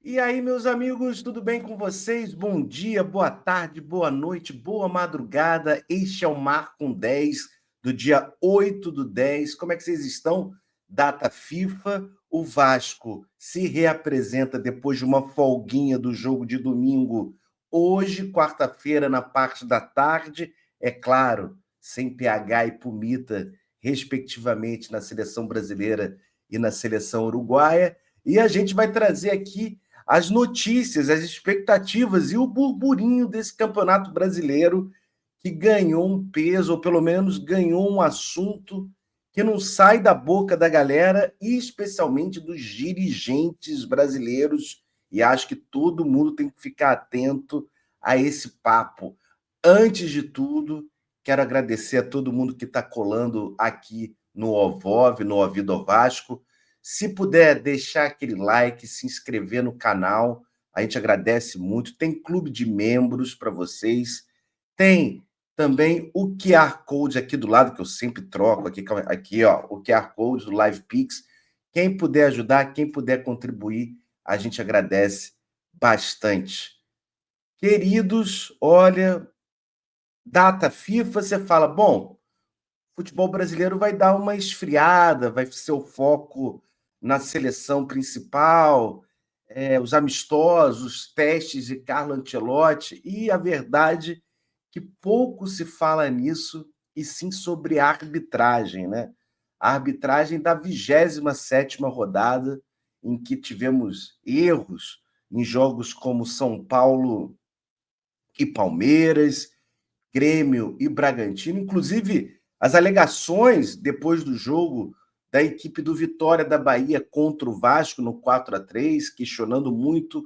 E aí, meus amigos, tudo bem com vocês? Bom dia, boa tarde, boa noite, boa madrugada. Este é o Marco 10 do dia 8/10. Como é que vocês estão? Data FIFA. O Vasco se reapresenta depois de uma folguinha do jogo de domingo, hoje, quarta-feira, na parte da tarde. É claro, sem PH e Pumita, respectivamente, na seleção brasileira e na seleção uruguaia. E a gente vai trazer aqui as notícias, as expectativas e o burburinho desse campeonato brasileiro que ganhou um peso, ou pelo menos ganhou um assunto que não sai da boca da galera e especialmente dos dirigentes brasileiros. E acho que todo mundo tem que ficar atento a esse papo. Antes de tudo, quero agradecer a todo mundo que está colando aqui no OVOV, no Ouvido Vasco. Se puder deixar aquele like, se inscrever no canal, a gente agradece muito. Tem clube de membros para vocês. Tem também o QR Code aqui do lado, que eu sempre troco aqui, ó, o QR Code do LivePix. Quem puder ajudar, quem puder contribuir, a gente agradece bastante. Queridos, olha, data FIFA, você fala, bom, futebol brasileiro vai dar uma esfriada, vai ser o foco na seleção principal, os amistosos, os testes de Carlo Ancelotti, e a verdade é que pouco se fala nisso, e sim sobre a arbitragem, né? A arbitragem da 27ª rodada, em que tivemos erros em jogos como São Paulo e Palmeiras, Grêmio e Bragantino. Inclusive, as alegações depois do jogo da equipe do Vitória da Bahia contra o Vasco no 4-3, questionando muito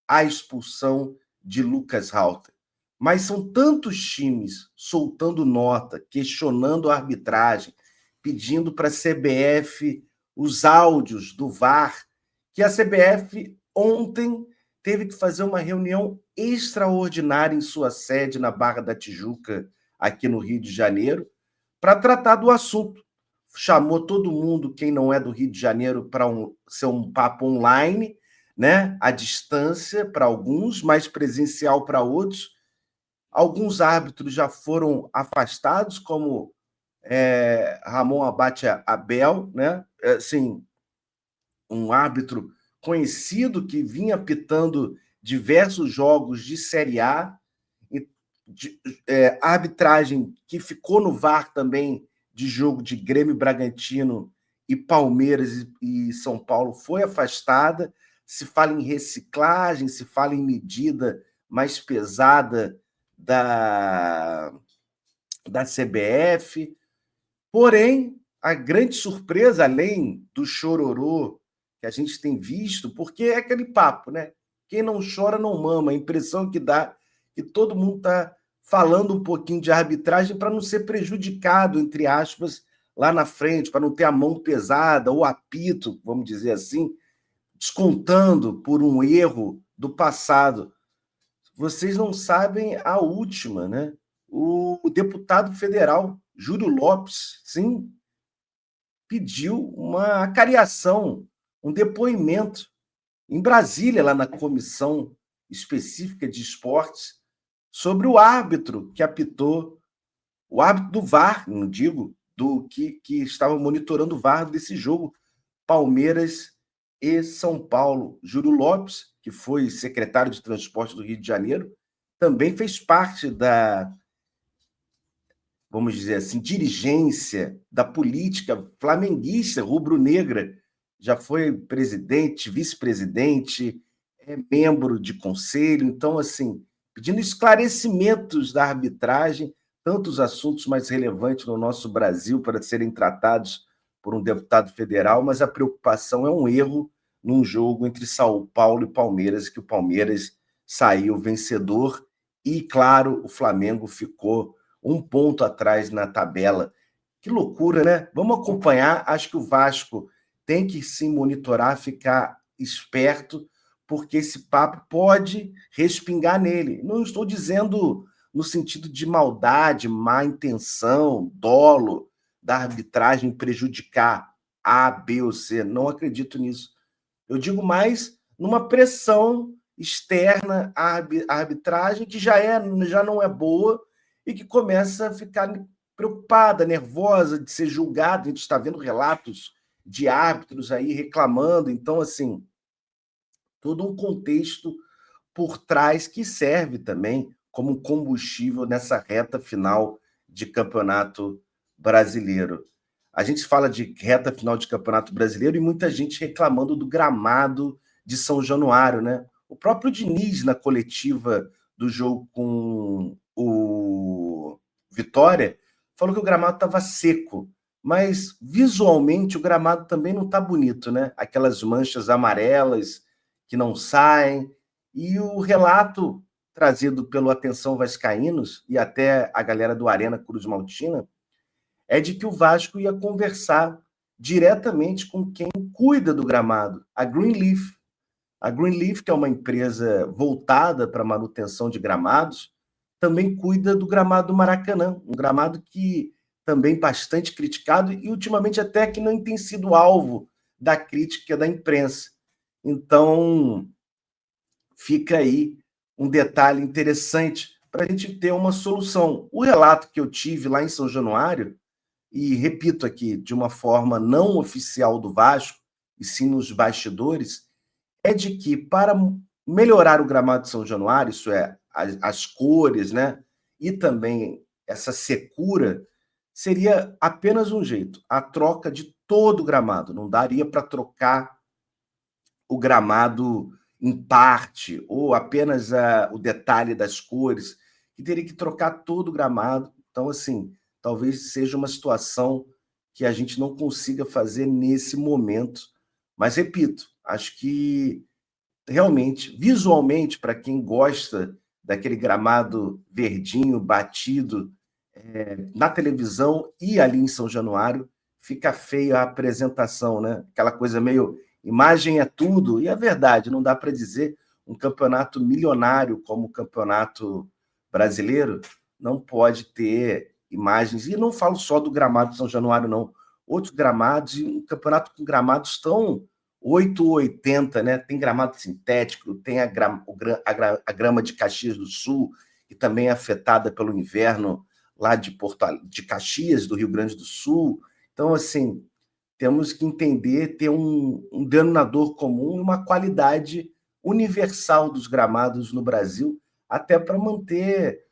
a expulsão de Lucas Halter. Mas são tantos times soltando nota, questionando a arbitragem, pedindo para a CBF os áudios do VAR, que a CBF ontem teve que fazer uma reunião extraordinária em sua sede na Barra da Tijuca, aqui no Rio de Janeiro, para tratar do assunto. Chamou todo mundo, quem não é do Rio de Janeiro, para ser um papo online, né? À distância para alguns, mais presencial para outros. Alguns árbitros já foram afastados, como Ramon Abate Abel, né? Assim, um árbitro conhecido que vinha apitando diversos jogos de Série A, arbitragem que ficou no VAR também de jogo de Grêmio, Bragantino e Palmeiras e São Paulo foi afastada. Se fala em reciclagem, se fala em medida mais pesada da CBF. Porém, a grande surpresa, além do chororô que a gente tem visto, porque é aquele papo, né? Quem não chora não mama. A impressão que dá que todo mundo está falando um pouquinho de arbitragem para não ser prejudicado, entre aspas, lá na frente, para não ter a mão pesada, ou apito, vamos dizer assim, descontando por um erro do passado. Vocês não sabem a última, né? O deputado federal Júlio Lopes, sim, pediu uma acariação, um depoimento em Brasília, lá na comissão específica de esportes, sobre o árbitro que apitou, o árbitro do VAR, não digo, do que estava monitorando o VAR desse jogo, Palmeiras e São Paulo. Júlio Lopes, que foi secretário de Transporte do Rio de Janeiro, também fez parte da, vamos dizer assim, dirigência da política flamenguista, rubro-negra, já foi presidente, vice-presidente, é membro de conselho, então, assim, pedindo esclarecimentos da arbitragem, tantos assuntos mais relevantes no nosso Brasil para serem tratados por um deputado federal, mas a preocupação é um erro num jogo entre São Paulo e Palmeiras, que o Palmeiras saiu vencedor e, claro, o Flamengo ficou um ponto atrás na tabela. Que loucura, né? Vamos acompanhar. Acho que o Vasco tem que se monitorar, ficar esperto, porque esse papo pode respingar nele. Não estou dizendo no sentido de maldade, má intenção, dolo da arbitragem prejudicar A, B ou C. Não acredito nisso. Eu digo mais numa pressão externa à arbitragem que já não é boa e que começa a ficar preocupada, nervosa de ser julgada. A gente está vendo relatos de árbitros aí reclamando. Então, assim, todo um contexto por trás que serve também como combustível nessa reta final de campeonato brasileiro. A gente fala de reta final de campeonato brasileiro e muita gente reclamando do gramado de São Januário, né? O próprio Diniz, na coletiva do jogo com o Vitória, falou que o gramado estava seco, mas visualmente o gramado também não está bonito, né? Aquelas manchas amarelas que não saem. E o relato trazido pelo Atenção Vascaínos e até a galera do Arena Cruz Maltina é de que o Vasco ia conversar diretamente com quem cuida do gramado, a Greenleaf. A Greenleaf, que é uma empresa voltada para a manutenção de gramados, também cuida do gramado do Maracanã, um gramado que também bastante criticado e ultimamente até que não tem sido alvo da crítica da imprensa. Então, fica aí um detalhe interessante para a gente ter uma solução. O relato que eu tive lá em São Januário, e repito aqui, de uma forma não oficial do Vasco, e sim nos bastidores, é de que para melhorar o gramado de São Januário, isso é, as cores, né, e também essa secura, seria apenas um jeito, a troca de todo o gramado. Não daria para trocar o gramado em parte, ou apenas o detalhe das cores, que teria que trocar todo o gramado. Então, assim, talvez seja uma situação que a gente não consiga fazer nesse momento. Mas, repito, acho que realmente, visualmente, para quem gosta daquele gramado verdinho, batido, na televisão e ali em São Januário, fica feia a apresentação, né? Aquela coisa meio imagem é tudo, e é verdade, não dá para dizer um campeonato milionário como o Campeonato Brasileiro não pode ter imagens, e não falo só do gramado de São Januário, não. Outros gramados, e um campeonato com gramados tão 8 ou 80, né? Tem gramado sintético, tem a grama de Caxias do Sul, que também é afetada pelo inverno lá de Caxias, do Rio Grande do Sul. Então, assim, temos que entender, ter um denominador comum e uma qualidade universal dos gramados no Brasil, até para manter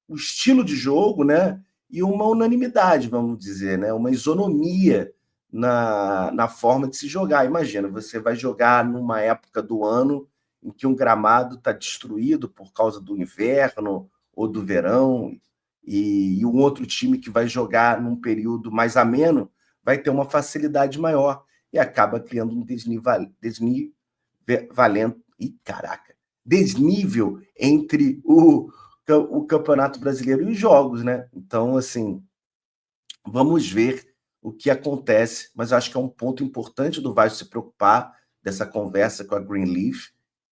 o estilo de jogo, né? E uma unanimidade, vamos dizer, né? Uma isonomia na forma de se jogar. Imagina, você vai jogar numa época do ano em que um gramado está destruído por causa do inverno ou do verão, e um outro time que vai jogar num período mais ameno vai ter uma facilidade maior e acaba criando um desnível entre o Campeonato Brasileiro e os jogos, né? Então, assim, vamos ver o que acontece, mas acho que é um ponto importante do Vasco se preocupar dessa conversa com a Greenleaf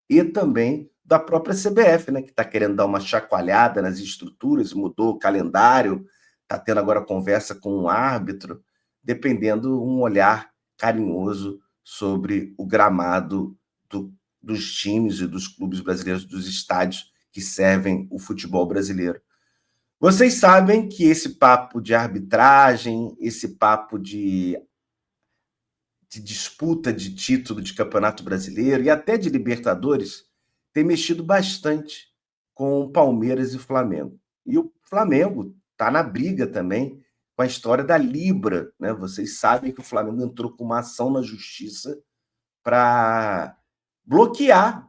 e também da própria CBF, né, que está querendo dar uma chacoalhada nas estruturas, mudou o calendário, está tendo agora conversa com um árbitro, dependendo um olhar carinhoso sobre o gramado dos times e dos clubes brasileiros, dos estádios que servem o futebol brasileiro. Vocês sabem que esse papo de arbitragem, esse papo de disputa de título de Campeonato Brasileiro e até de Libertadores tem mexido bastante com Palmeiras e Flamengo. E o Flamengo está na briga também com a história da Libra, né? Vocês sabem que o Flamengo entrou com uma ação na justiça para bloquear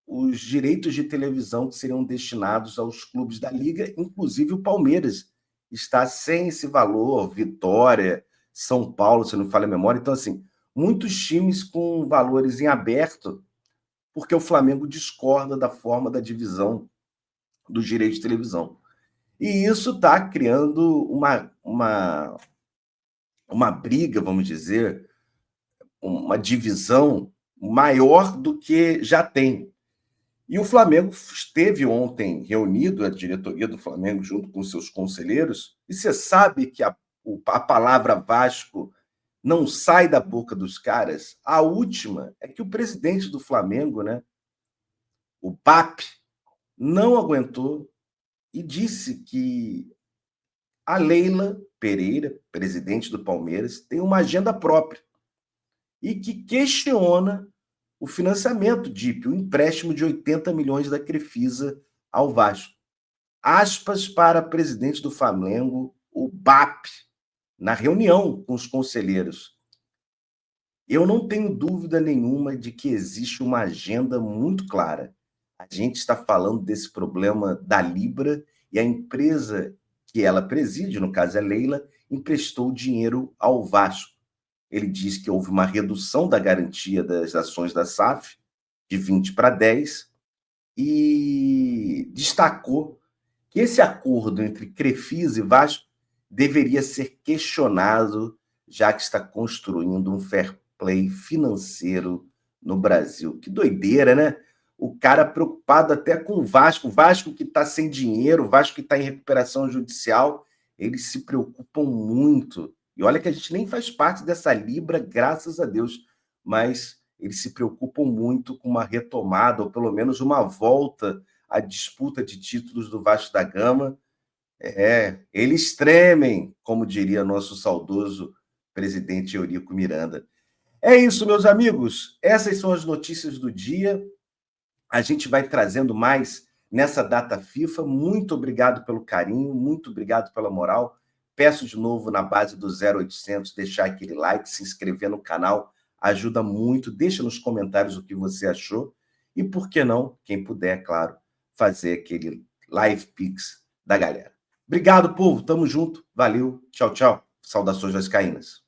os direitos de televisão que seriam destinados aos clubes da Liga, inclusive o Palmeiras está sem esse valor, Vitória, São Paulo, se não me falha a memória. Então, assim, muitos times com valores em aberto, porque o Flamengo discorda da forma da divisão dos direitos de televisão. E isso está criando uma briga, vamos dizer, uma divisão maior do que já tem. E o Flamengo esteve ontem reunido, a diretoria do Flamengo, junto com seus conselheiros, e você sabe que a palavra Vasco não sai da boca dos caras. A última é que o presidente do Flamengo, né, o PAP, não aguentou e disse que a Leila Pereira, presidente do Palmeiras, tem uma agenda própria e que questiona o financiamento DIP, o empréstimo de 80 milhões da Crefisa ao Vasco. Aspas para presidente do Flamengo, o BAP, na reunião com os conselheiros. Eu não tenho dúvida nenhuma de que existe uma agenda muito clara. A gente está falando desse problema da Libra e a empresa que ela preside, no caso é Leila, emprestou dinheiro ao Vasco. Ele diz que houve uma redução da garantia das ações da SAF de 20 para 10 e destacou que esse acordo entre Crefisa e Vasco deveria ser questionado, já que está construindo um fair play financeiro no Brasil. Que doideira, né? O cara preocupado até com o Vasco que está sem dinheiro, o Vasco que está em recuperação judicial, eles se preocupam muito. E olha que a gente nem faz parte dessa Libra, graças a Deus, mas eles se preocupam muito com uma retomada, ou pelo menos uma volta à disputa de títulos do Vasco da Gama. Eles tremem, como diria nosso saudoso presidente Eurico Miranda. É isso, meus amigos. Essas são as notícias do dia. A gente vai trazendo mais nessa data FIFA. Muito obrigado pelo carinho, muito obrigado pela moral. Peço de novo, na base do 0800, deixar aquele like, se inscrever no canal, ajuda muito. Deixa nos comentários o que você achou. E por que não, quem puder, claro, fazer aquele live pix da galera. Obrigado, povo. Tamo junto. Valeu. Tchau, tchau. Saudações vascaínas.